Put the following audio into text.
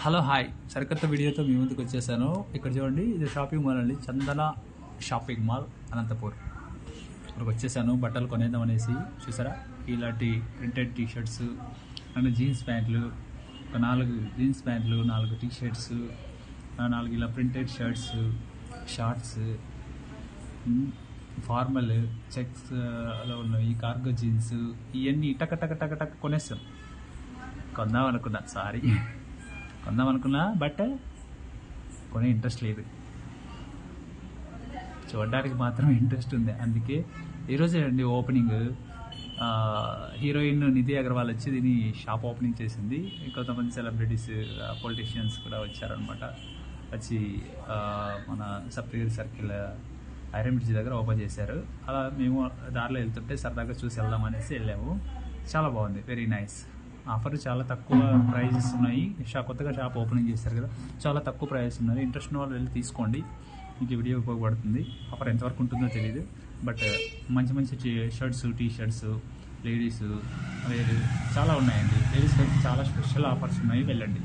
Hello hi, సరికొత్త వీడియోతో మీ ముందుకు వచ్చేసాను. ఇక్కడ చూడండి, ఇది షాపింగ్ మాల్ అండి, చందన షాపింగ్ మాల్ అనంతపూర్. ఇక్కడికి వచ్చేసాను బట్టలు కొనేద్దాం అనేసి. చూసారా, ఇలాంటి ప్రింటెడ్ టీషర్ట్స్ అండ్ జీన్స్ ప్యాంట్లు, ఒక 4 జీన్స్ ప్యాంట్లు, 4 టీషర్ట్స్, 4 ఇలా printed shirts, shorts, formal checks అలా ఉన్నాయి, కార్గో జీన్స్, ఇవన్నీ టక టక టక టక కొనేస్తాం. కొందాం అనుకున్నా బట్ కొనే ఇంట్రెస్ట్ లేదు. చూడడానికి మాత్రం ఇంట్రెస్ట్ ఉంది. అందుకే ఈరోజే అండి ఓపెనింగ్. హీరోయిన్ నిధి అగర్వాల్ వచ్చి దీని షాప్ ఓపెనింగ్ చేసింది. కొంతమంది సెలబ్రిటీస్, పొలిటీషియన్స్ కూడా వచ్చారనమాట. వచ్చి మన సప్తగిరి సర్కిల్ ఐరన్ బ్రిడ్జ్ దగ్గర ఓపెన్ చేశారు. అలా మేము దారిలో వెళ్తుంటే సరదాగా చూసి వెళ్దాం అనేసి వెళ్ళాము. చాలా బాగుంది, వెరీ నైస్. ఆఫర్ చాలా తక్కువ ప్రైజెస్ ఉన్నాయి. కొత్తగా షాప్ ఓపెనింగ్ చేశారు కదా, చాలా తక్కువ ప్రైజెస్ ఉన్నాయి. ఇంట్రెస్ట్ ఉన్న వాళ్ళు వెళ్ళి తీసుకోండి, మీకు వీడియో ఉపయోగపడుతుంది. ఆఫర్ ఎంతవరకు ఉంటుందో తెలియదు, బట్ మంచి మంచి షర్ట్స్, టీ షర్ట్స్, లేడీస్ వేరు చాలా ఉన్నాయండి. లేడీస్ చాలా స్పెషల్ ఆఫర్స్ ఉన్నాయి, వెళ్ళండి.